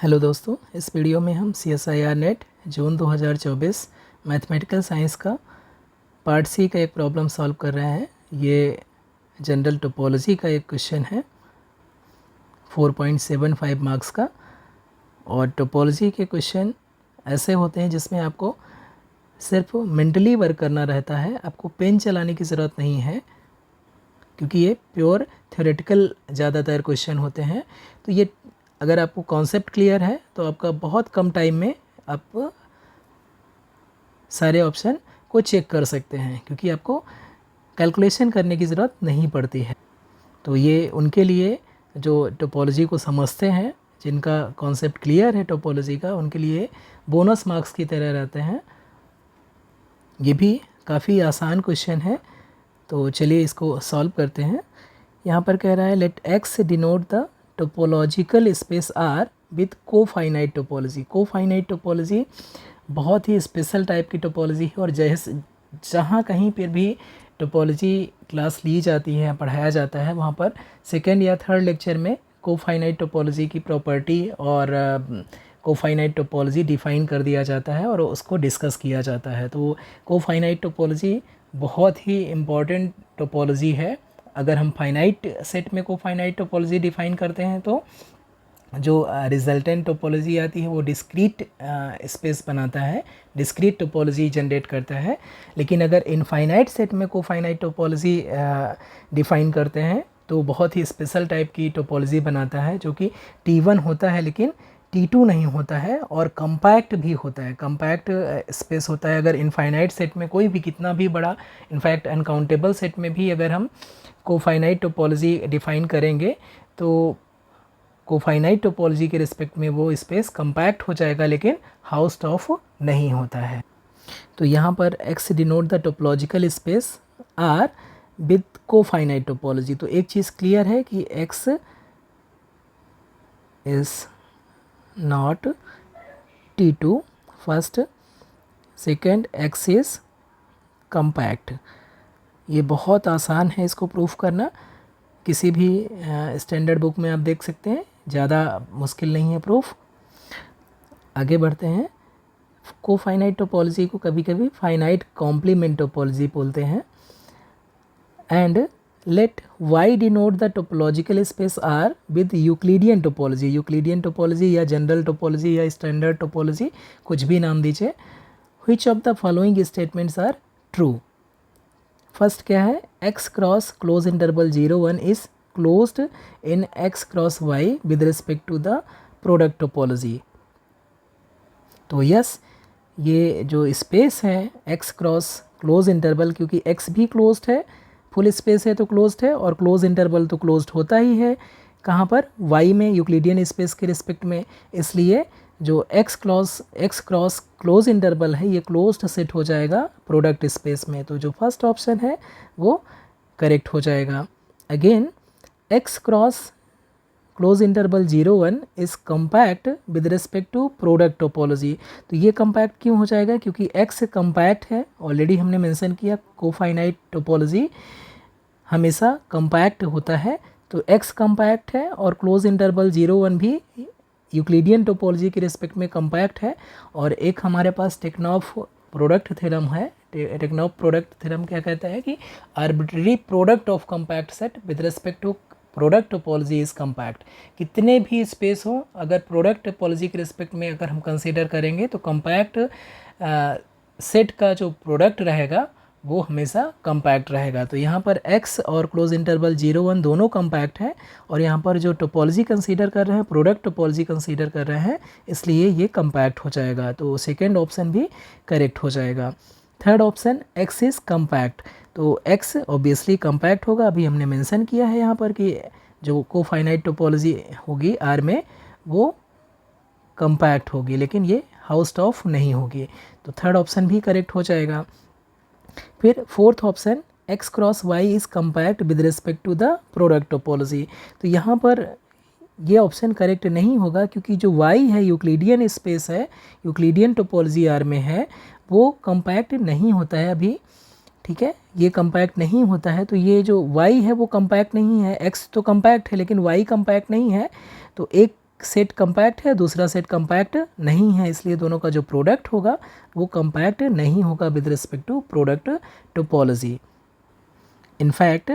Hello दोस्तों, इस video में हम CSIR नेट जून 2024 मैथमेटिकल साइंस का पार्ट सी का एक प्रॉब्लम सॉल्व कर रहे हैं। ये जनरल टोपोलॉजी का एक क्वेश्चन है 4.75 मार्क्स का। और टोपोलॉजी के क्वेश्चन ऐसे होते हैं जिसमें आपको सिर्फ मेंटली वर्क करना रहता है, आपको पेन चलाने की ज़रूरत नहीं है, क्योंकि ये प्योर थ्योरेटिकल ज़्यादातर क्वेश्चन होते हैं। तो ये अगर आपको कॉन्सेप्ट क्लियर है तो आपका बहुत कम टाइम में आप सारे ऑप्शन को चेक कर सकते हैं, क्योंकि आपको कैलकुलेशन करने की ज़रूरत नहीं पड़ती है। तो ये उनके लिए जो टोपोलॉजी को समझते हैं, जिनका कॉन्सेप्ट क्लियर है टोपोलॉजी का, उनके लिए बोनस मार्क्स की तरह रहते हैं। ये भी काफ़ी आसान क्वेश्चन है, तो चलिए इसको सॉल्व करते हैं। यहाँ पर कह रहा है let X denote the topological space R with cofinite topology. Cofinite topology बहुत ही स्पेशल टाइप की टोपोलॉजी है, और जैसे जहाँ कहीं पर भी टोपोलॉजी क्लास ली जाती है, पढ़ाया जाता है, वहाँ पर सेकेंड या थर्ड लेक्चर में कोफाइनाइट टोपोलॉजी की प्रॉपर्टी और कोफाइनाइट टोपोलॉजी डिफ़ाइन कर दिया जाता है और उसको डिस्कस किया जाता है। तो कोफाइनाइट टोपोलॉजी बहुत ही इम्पॉर्टेंट टोपोलॉजी है। अगर हम फाइनाइट सेट में कोफाइनाइट टोपोलॉजी डिफ़ाइन करते हैं तो जो रिजल्टेंट टोपोलॉजी आती है वो डिस्क्रीट स्पेस बनाता है, डिस्क्रीट टोपोलॉजी जनरेट करता है। लेकिन अगर इनफाइनाइट सेट में कोफाइनाइट टोपोलॉजी डिफ़ाइन करते हैं तो बहुत ही स्पेशल टाइप की टोपोलॉजी बनाता है, जो कि T1 होता है लेकिन T2 नहीं होता है, और कम्पैक्ट भी होता है, कम्पैक्ट स्पेस होता है। अगर इनफाइनाइट सेट में कोई भी कितना भी बड़ा, इनफैक्ट अनकाउंटेबल सेट में भी अगर हम कोफाइनाइट टोपोलॉजी डिफ़ाइन करेंगे तो कोफाइनाइट टोपोलॉजी के रिस्पेक्ट में वो स्पेस कम्पैक्ट हो जाएगा, लेकिन हाउस्ड ऑफ नहीं होता है। तो यहाँ पर X denote the topological space R with cofinite topology. तो एक चीज़ क्लियर है कि X is not T2 first, second X is compact. ये बहुत आसान है इसको प्रूफ करना, किसी भी स्टैंडर्ड बुक में आप देख सकते हैं, ज़्यादा मुश्किल नहीं है प्रूफ। आगे बढ़ते हैं। कोफाइनाइट टोपोलॉजी को कभी कभी फाइनाइट कॉम्प्लीमेंट टोपोलॉजी बोलते हैं। And let Y denote the topological space R with Euclidean topology. Euclidean topology या जनरल टोपोलॉजी या स्टैंडर्ड टोपोलॉजी, कुछ भी नाम दीजिए। Which of the following statements are true. First क्या है, X cross closed interval 0 1 is closed in X cross Y with respect to the product topology. तो yes, ये जो स्पेस है एक्स क्रॉस क्लोज इंटरवल, क्योंकि एक्स भी closed है, full space है तो क्लोज्ड है, और क्लोज इंटरवल तो क्लोज्ड होता ही है। कहाँ पर, वाई में, यूक्लिडियन स्पेस के रिस्पेक्ट में। इसलिए जो एक्स क्रॉस क्लोज इंटरवल है ये क्लोज्ड सेट हो जाएगा प्रोडक्ट स्पेस में। तो जो फर्स्ट ऑप्शन है वो करेक्ट हो जाएगा। Again, X cross closed interval 0 1 is compact with respect to product topology. तो ये कम्पैक्ट क्यों हो जाएगा, क्योंकि एक्स कम्पैक्ट है, ऑलरेडी हमने मेंशन किया कोफाइनाइट टोपोलॉजी हमेशा कम्पैक्ट होता है। तो एक्स कम्पैक्ट है और क्लोज इंटरवल 0 1 भी यूक्लिडियन टोपोलॉजी के रिस्पेक्ट में कम्पैक्ट है। और एक हमारे पास टेक्नॉफ प्रोडक्ट थ्योरम है। टेक्नॉफ प्रोडक्ट थ्योरम क्या कहता है कि arbitrary product of compact set with respect to product topology is compact. कितने भी स्पेस हो, अगर प्रोडक्ट टोपोलॉजी के रिस्पेक्ट में अगर हम कंसीडर करेंगे तो कम्पैक्ट सेट का जो प्रोडक्ट रहेगा वो हमेशा कम्पैक्ट रहेगा। तो यहाँ पर x और क्लोज इंटरवल 0 1 दोनों कम्पैक्ट है, और यहाँ पर जो टोपोलॉजी कंसीडर कर रहे हैं, प्रोडक्ट टोपोलॉजी कंसीडर कर रहे हैं, इसलिए ये कम्पैक्ट हो जाएगा। तो सेकेंड ऑप्शन भी करेक्ट हो जाएगा। Third option, x is compact. तो x ऑब्वियसली कम्पैक्ट होगा, अभी हमने मेंशन किया है यहाँ पर कि जो कोफाइनाइट टोपोलॉजी होगी R में वो कम्पैक्ट होगी, लेकिन ये हाउस्ड ऑफ नहीं होगी। तो थर्ड ऑप्शन भी करेक्ट हो जाएगा। फिर fourth option, X cross Y is compact with respect to the product topology. तो यहाँ पर ये ऑप्शन करेक्ट नहीं होगा, क्योंकि जो वाई है यूक्लिडियन स्पेस है, यूक्लिडियन टोपोलॉजी आर में है, वो कम्पैक्ट नहीं होता है अभी। ठीक है, ये कम्पैक्ट नहीं होता है, तो ये जो वाई है वो कम्पैक्ट नहीं है। एक्स तो कम्पैक्ट है लेकिन वाई कम्पैक्ट नहीं है। तो एक सेट कंपैक्ट है, दूसरा सेट कंपैक्ट नहीं है, इसलिए दोनों का जो प्रोडक्ट होगा वो कंपैक्ट नहीं होगा with respect to product topology. In fact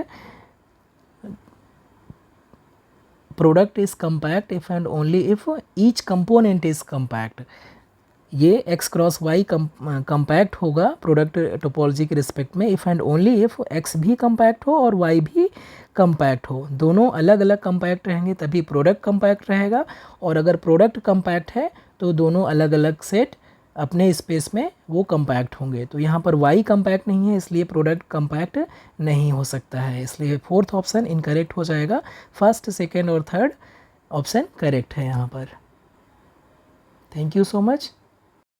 product is compact if and only if each component is compact. ये x क्रॉस y कंपैक्ट होगा प्रोडक्ट टोपोलॉजी के रिस्पेक्ट में if and only if x भी compact हो और y भी compact हो. दोनों अलग अलग कंपैक्ट रहेंगे तभी प्रोडक्ट कंपैक्ट रहेगा, और अगर प्रोडक्ट कंपैक्ट है तो दोनों अलग अलग सेट अपने स्पेस में वो कंपैक्ट होंगे. तो यहाँ पर y कंपैक्ट नहीं है, इसलिए प्रोडक्ट कंपैक्ट नहीं हो सकता है, इसलिए फोर्थ ऑप्शन इनकरेक्ट हो जाएगा. फर्स्ट, सेकेंड और थर्ड ऑप्शन करेक्ट है यहाँ पर. Thank you so much.